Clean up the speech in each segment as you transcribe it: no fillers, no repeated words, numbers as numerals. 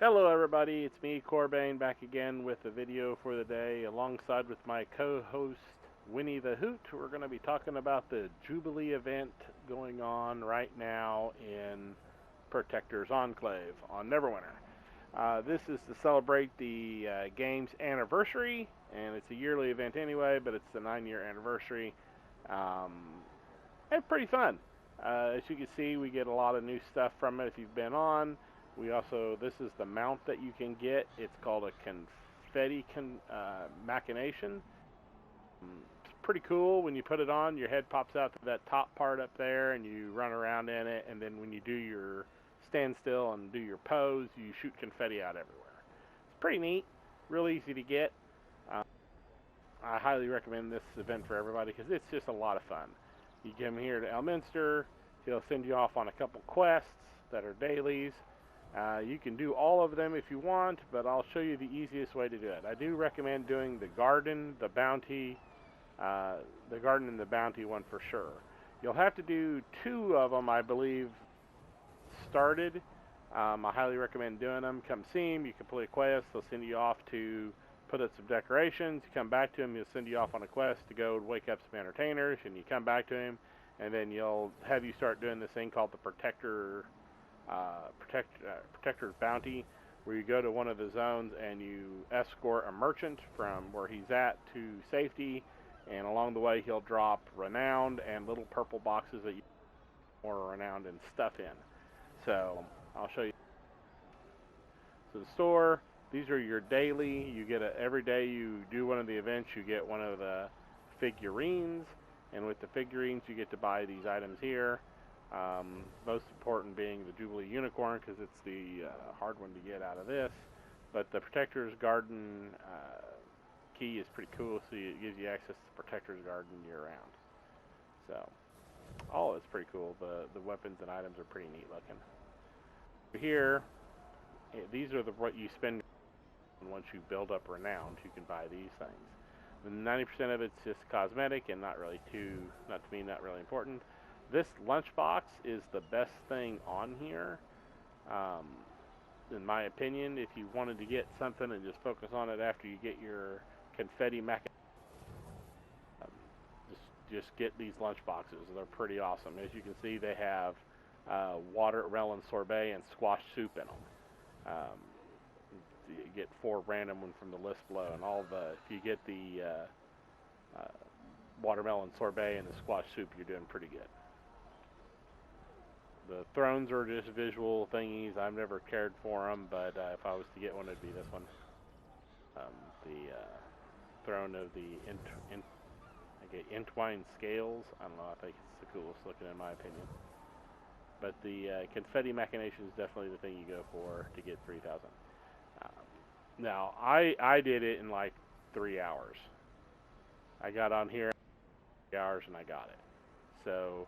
Hello everybody, it's me, Qorbane, back again with a video for the day, alongside with my co-host, Winnie the Hoot. We're going to be talking about the Jubilee event going on right now in Protector's Enclave on Neverwinter. This is to celebrate the game's anniversary, and it's a yearly event anyway, but it's the 9-year anniversary. It's pretty fun. As you can see, we get a lot of new stuff from it if you've been on. This is the mount that you can get. It's called a confetti machination. It's pretty cool. When you put it on, your head pops out to that top part up there, and you run around in it. And then when you do your stand still and do your pose, you shoot confetti out everywhere. It's pretty neat. Real easy to get. I highly recommend this event for everybody because it's just a lot of fun. You come here to Elminster. He'll send you off on a couple quests that are dailies. You can do all of them if you want, but I'll show you the easiest way to do it. I do recommend doing the garden, the bounty, the garden and the bounty one for sure. You'll have to do 2 of them, I believe, started. I highly recommend doing them. Come see him. You complete a quest. They'll send you off to put up some decorations. You come back to him. He'll send you off on a quest to go wake up some entertainers, and you come back to him, and then you'll have you start doing this thing called the Protector's Bounty, where you go to one of the zones and you escort a merchant from where he's at to safety, and along the way he'll drop renowned and little purple boxes that you more renowned and stuff in. So I'll show you. So the store, these are your daily. You get every day you do one of the events, you get one of the figurines, and with the figurines you get to buy these items here. Most important being the Jubilee Unicorn, because it's the hard one to get out of this. But the Protector's Garden key is pretty cool, so it gives you access to Protector's Garden year-round. So, all of it's pretty cool. The weapons and items are pretty neat looking. Here, these are what you spend once you build up renowned. You can buy these things. And 90% of it's just cosmetic and not really important. This lunchbox is the best thing on here, in my opinion. If you wanted to get something and just focus on it after you get your confetti machination, just get these lunchboxes. They're pretty awesome. As you can see, they have watermelon sorbet and squash soup in them. You get 4 random ones from the list below, and if you get the watermelon sorbet and the squash soup, you're doing pretty good. The thrones are just visual thingies. I've never cared for them, but if I was to get one, it'd be this one. The throne of the entwined scales. I don't know, I think it's the coolest looking in my opinion. But the confetti machination is definitely the thing you go for to get 3,000. Now, I did it in like 3 hours. I got on here in 3 hours and I got it. So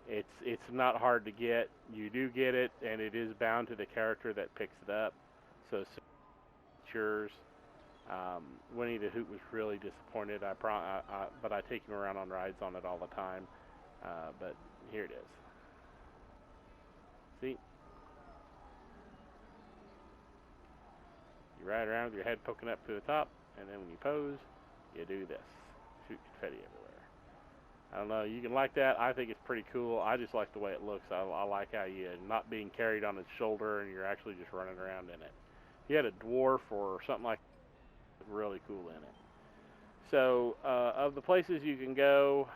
it's not hard to get. You do get it, and it is bound to the character that picks it up. So it's yours. Winnie the Hoot was really disappointed. But I take him around on rides on it all the time. But here it is. See? You ride around with your head poking up to the top, and then when you pose, you do this. Shoot confetti everywhere. I don't know, you can like that. I think it's pretty cool. I just like the way it looks. I like how you're not being carried on its shoulder and you're actually just running around in it. If you had a dwarf or something like that, it's really cool in it. So, of the places you can go,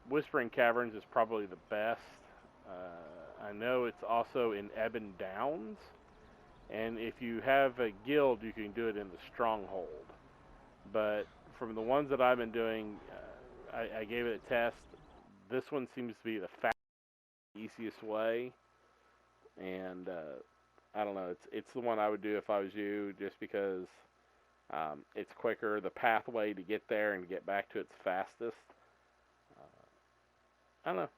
Whispering Caverns is probably the best. I know it's also in Ebon Downs. And if you have a guild, you can do it in the Stronghold. But from the ones that I've been doing, I gave it a test. This one seems to be the fastest, easiest way, and I don't know. It's the one I would do if I was you, just because it's quicker. The pathway to get there and get back to it's fastest. I don't know.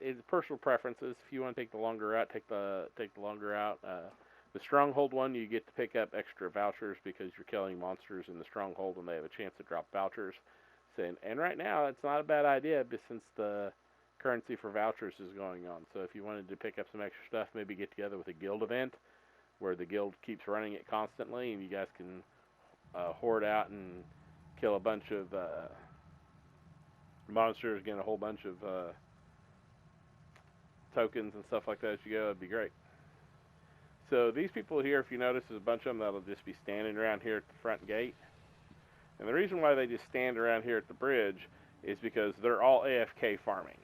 It's personal preferences. If you want to take the longer route, take the longer route. The Stronghold one, you get to pick up extra vouchers because you're killing monsters in the Stronghold and they have a chance to drop vouchers. And right now, it's not a bad idea, but since the currency for vouchers is going on. So if you wanted to pick up some extra stuff, maybe get together with a guild event where the guild keeps running it constantly, and you guys can hoard out and kill a bunch of monsters, get a whole bunch of tokens and stuff like that as you go. It'd be great. So these people here, if you notice, there's a bunch of them that'll just be standing around here at the front gate. And the reason why they just stand around here at the bridge is because they're all AFK farming.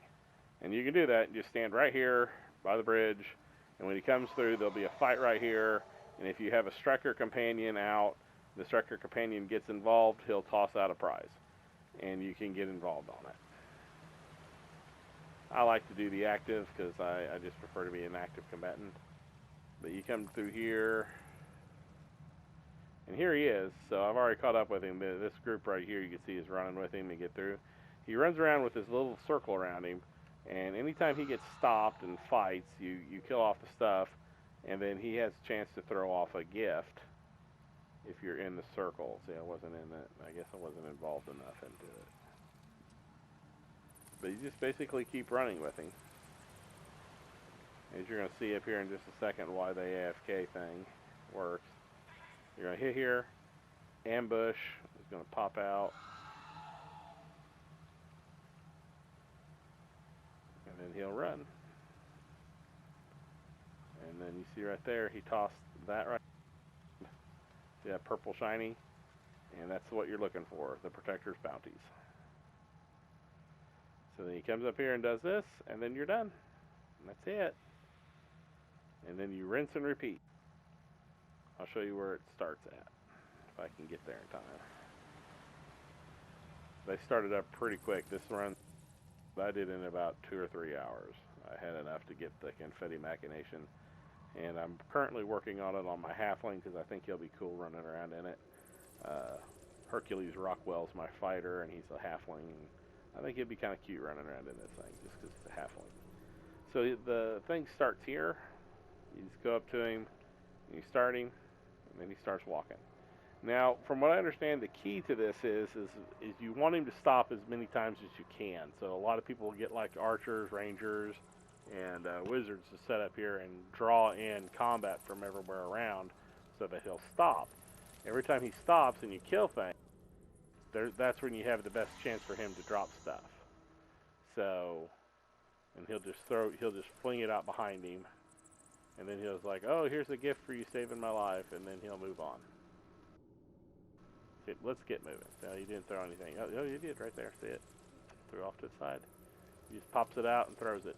And you can do that and just stand right here by the bridge, and when he comes through, there'll be a fight right here, and if you have a striker companion out, the striker companion gets involved, he'll toss out a prize, and you can get involved on it. I like to do the active because I just prefer to be an active combatant. But you come through here, and here he is. So I've already caught up with him. This group right here, you can see is running with him and get through. He runs around with this little circle around him, and anytime he gets stopped and fights, you kill off the stuff, and then he has a chance to throw off a gift if you're in the circle. See, I wasn't in that. I guess I wasn't involved enough into it. But you just basically keep running with him. As you're going to see up here in just a second why the AFK thing works. You're going to hit here, ambush, is going to pop out, and then he'll run. And then you see right there, he tossed that right. See that purple shiny? And that's what you're looking for, the Protector's Bounties. So then he comes up here and does this, and then you're done. And that's it. And then you rinse and repeat. I'll show you where it starts at, if I can get there in time. They started up pretty quick. This run I did in about 2 or 3 hours. I had enough to get the confetti machination, and I'm currently working on it on my halfling because I think he'll be cool running around in it. Hercules Rockwell's my fighter, and he's a halfling. I think he'd be kind of cute running around in this thing just because it's a halfling. So the thing starts here. You just go up to him, and you start him, and then he starts walking. Now, from what I understand, the key to this is you want him to stop as many times as you can. So a lot of people get like archers, rangers, and wizards to set up here and draw in combat from everywhere around so that he'll stop. Every time he stops and you kill things, that's when you have the best chance for him to drop stuff. So, and he'll just fling it out behind him. And then he'll like, oh, here's a gift for you saving my life, and then he'll move on. Okay, let's get moving. No, you didn't throw anything. Oh, you did right there. See it? Threw off to the side. He just pops it out and throws it.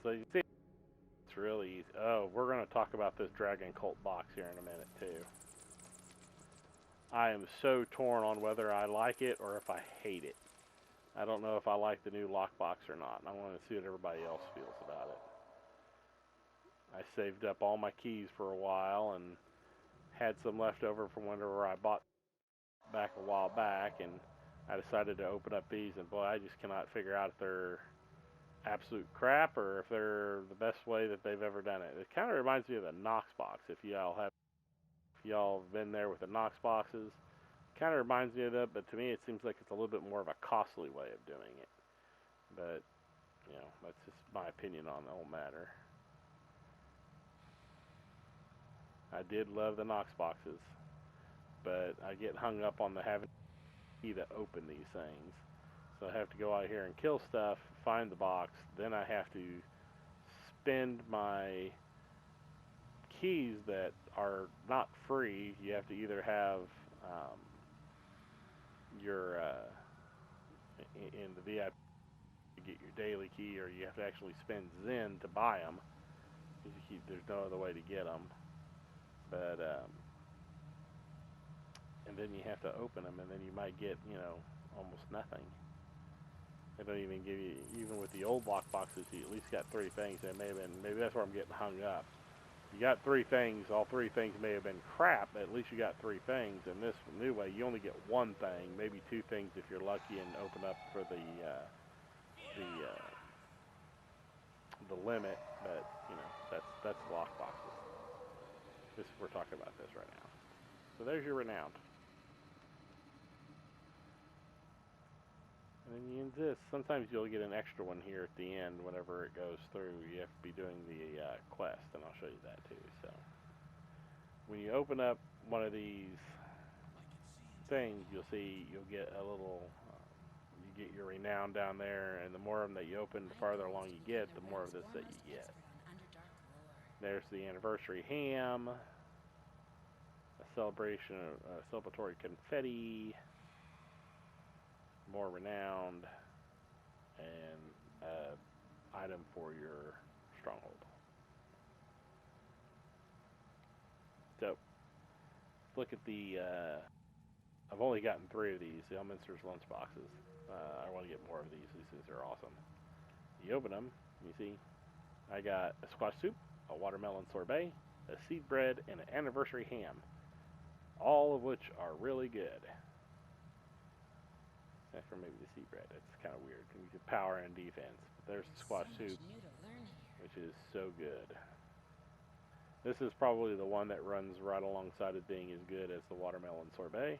So you see, it's really easy. Oh, we're going to talk about this Dragon Cult box here in a minute, too. I am so torn on whether I like it or if I hate it. I don't know if I like the new lockbox or not, and I want to see what everybody else feels about it. I saved up all my keys for a while and had some left over from whenever I bought back a while back, and I decided to open up these, and boy, I just cannot figure out if they're absolute crap or if they're the best way that they've ever done it. It kind of reminds me of the Knox Box, if y'all have been there with the Knox boxes. Kind of reminds me of that, but to me it seems like it's a little bit more of a costly way of doing it. But, you know, that's just my opinion on the whole matter. I did love the Knox boxes, but I get hung up on the having a key to open these things. So I have to go out here and kill stuff, find the box, then I have to spend my keys that are not free. You have to either have your in the VIP to get your daily key, or you have to actually spend Zen to buy them. There's no other way to get them. But and then you have to open them, and then you might get, you know, almost nothing. They don't even give you, even with the old block boxes, you at least got 3 things. That may have been, maybe that's where I'm getting hung up. You got 3 things, all 3 things may have been crap, but at least you got 3 things. In this new way, you only get 1 thing, maybe 2 things if you're lucky and open up for the limit. But you know, that's lock boxes. We're talking about this right now. So there's your renowned. And then you use this. Sometimes you'll get an extra one here at the end whenever it goes through. You have to be doing the quest, and I'll show you that too. So when you open up one of these things, you'll see you'll get a little, you get your renown down there, and the more of them that you open, the farther along you get, the more of this that you get. There's the anniversary ham, a celebration, celebratory confetti, more renowned, and item for your stronghold. So look at the. I've only gotten 3 of these, the Elminster's lunch boxes. I want to get more of these. These things are awesome. You open them, you see, I got a squash soup, a watermelon sorbet, a seed bread, and an anniversary ham. All of which are really good. Except for maybe the seed bread. It's kind of weird. You get power and defense. But there's the squash soup, which is so good. This is probably the one that runs right alongside of being as good as the watermelon sorbet.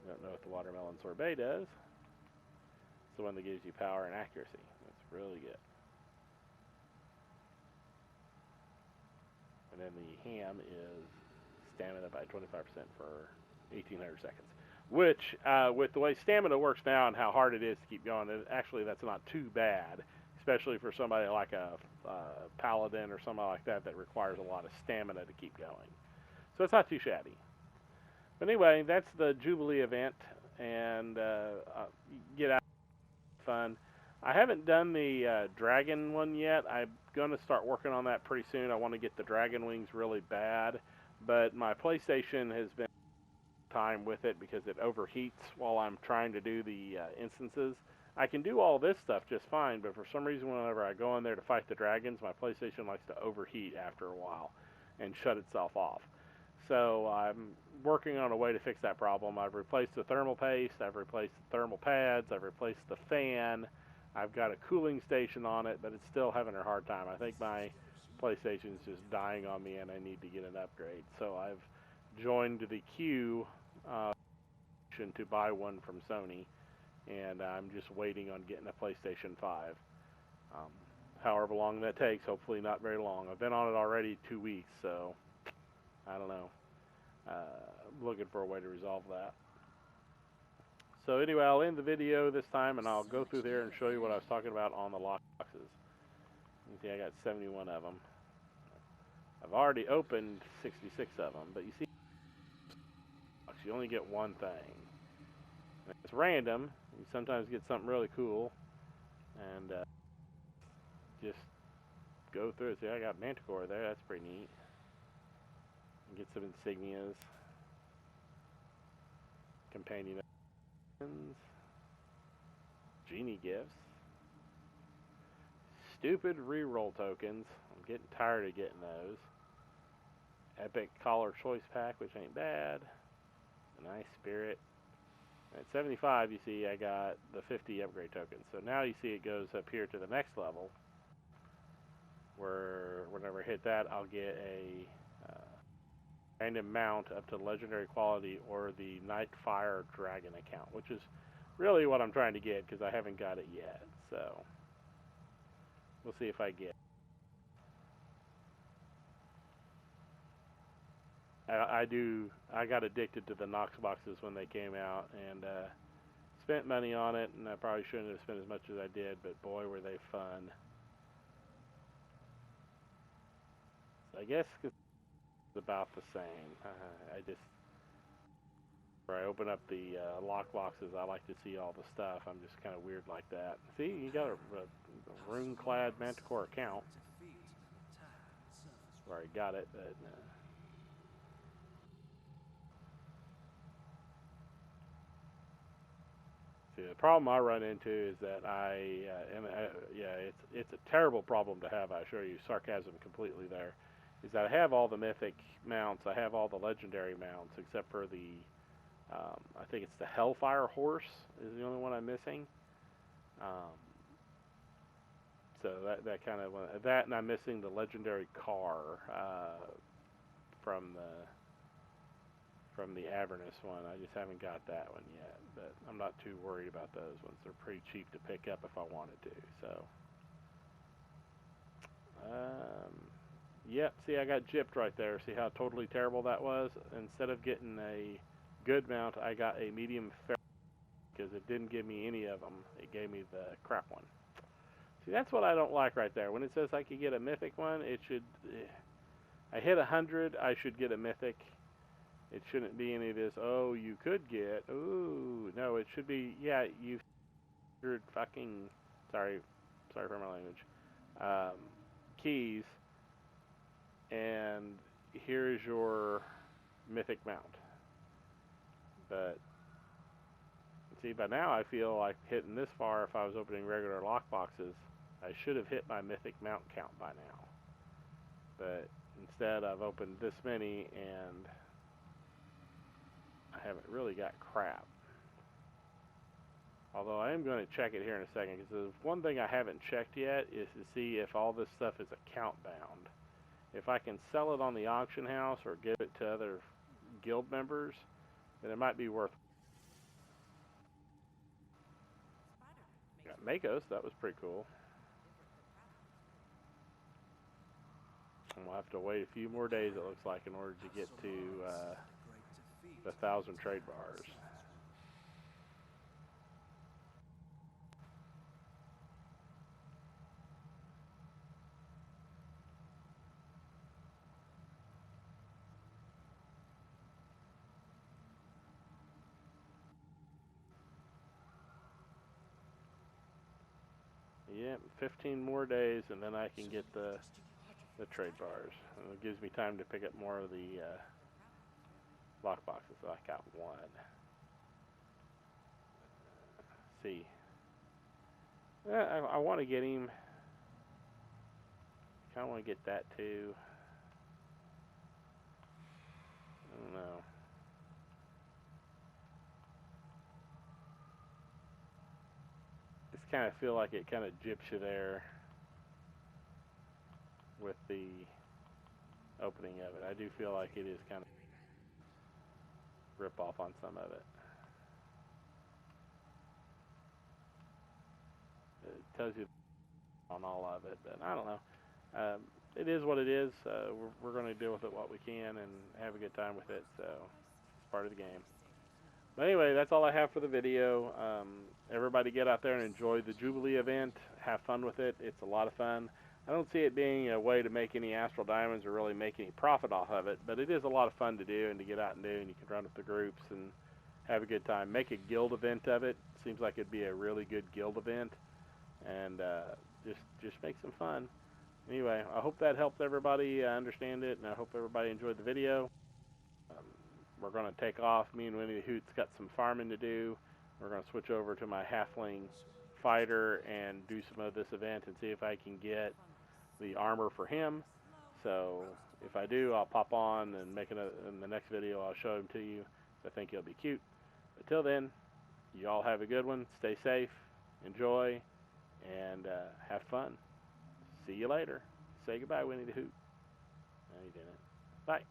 Don't know what the watermelon sorbet does. It's the one that gives you power and accuracy. It's really good. And then the ham is stamina by 25% for 1,800 seconds. Which, with the way stamina works now and how hard it is to keep going, actually that's not too bad. Especially for somebody like a paladin or somebody like that that requires a lot of stamina to keep going. So it's not too shabby. But anyway, that's the Jubilee event, and get out fun. I haven't done the dragon one yet. I'm going to start working on that pretty soon. I want to get the dragon wings really bad, but my PlayStation has been time with it because it overheats while I'm trying to do the instances. I can do all this stuff just fine, but for some reason whenever I go in there to fight the dragons, my PlayStation likes to overheat after a while and shut itself off. So I'm working on a way to fix that problem. I've replaced the thermal paste, I've replaced the thermal pads, I've replaced the fan, I've got a cooling station on it, but it's still having a hard time. I think my PlayStation is just dying on me and I need to get an upgrade. So I've joined the queue to buy one from Sony, and I'm just waiting on getting a PlayStation 5. However long that takes, hopefully not very long. I've been on it already 2 weeks, so I don't know. Looking for a way to resolve that. So anyway, I'll end the video this time, and I'll go through there and show you what I was talking about on the lock boxes. You see I got 71 of them. I've already opened 66 of them, but you see, you only get one thing. It's random. You sometimes get something really cool, and just go through it. See, I got Manticore there. That's pretty neat. Get some insignias, companion items, genie gifts, stupid reroll tokens. I'm getting tired of getting those. Epic collar choice pack, which ain't bad. A nice spirit. At 75, you see I got the 50 upgrade tokens. So now you see it goes up here to the next level, where whenever I hit that, I'll get a random mount up to legendary quality or the Nightfire Dragon account, which is really what I'm trying to get because I haven't got it yet. So we'll see if I get it. I got addicted to the Knox boxes when they came out and spent money on it, and I probably shouldn't have spent as much as I did, but boy were they fun. So I guess it's about the same. Where I open up the lock boxes, I like to see all the stuff. I'm just kind of weird like that. See, you got a rune-clad Manticore account. Where I got it, but see, the problem I run into is that it's a terrible problem to have. I assure you, sarcasm completely there. Is that I have all the mythic mounts, I have all the legendary mounts, except for the, I think it's the Hellfire Horse is the only one I'm missing. So that kind of, that, and I'm missing the legendary car from the Avernus one. I just haven't got that one yet, but I'm not too worried about those ones. They're pretty cheap to pick up if I wanted to. So, yep. See, I got gypped right there. See how totally terrible that was? Instead of getting a good mount, I got a medium fair because it didn't give me any of them. It gave me the crap one. See, that's what I don't like right there. When it says I could get a mythic one, it should. I hit 100, I should get a mythic. It shouldn't be any of this. Oh, you could get. Ooh, no, it should be. Yeah, you. Fucking. Sorry for my language. Keys. And here's your mythic mount. But see, by now I feel like hitting this far. If I was opening regular lockboxes, I should have hit my mythic mount count by now. But instead, I've opened this many, and I haven't really got crap. Although I am going to check it here in a second, because one thing I haven't checked yet is to see if all this stuff is account bound. If I can sell it on the auction house or give it to other guild members, then it might be worth. Got Makos, that was pretty cool. And we'll have to wait a few more days, it looks like, in order to get to the 1,000 trade bars. Yep, 15 more days, and then I can get the trade bars. And it gives me time to pick up more of the lock boxes. So I got one. Let's see. I want to get him. I kind of want to get that too. I don't know. Just kind of feel like it kind of gyps you there with the opening of it. I do feel like it is kind of rip off on some of it. It tells you on all of it, but I don't know. It is what it is. We're going to deal with it what we can and have a good time with it, so it's part of the game. But anyway, that's all I have for the video. Everybody get out there and enjoy the Jubilee event. Have fun with it. It's a lot of fun. I don't see it being a way to make any astral diamonds or really make any profit off of it, but it is a lot of fun to do and to get out and do, and you can run with the groups and have a good time. Make a guild event of it. Seems like it'd be a really good guild event, and just make some fun. Anyway, I hope that helped everybody understand it, and I hope everybody enjoyed the video. We're going to take off. Me and Winnie the Hoot's got some farming to do. We're going to switch over to my halfling fighter and do some of this event and see if I can get the armor for him. So if I do, I'll pop on and make it in the next video. I'll show him to you. I think he'll be cute. But till then, you all have a good one. Stay safe, enjoy, and have fun. See you later. Say goodbye, Winnie the Hoot. No, he didn't. Bye.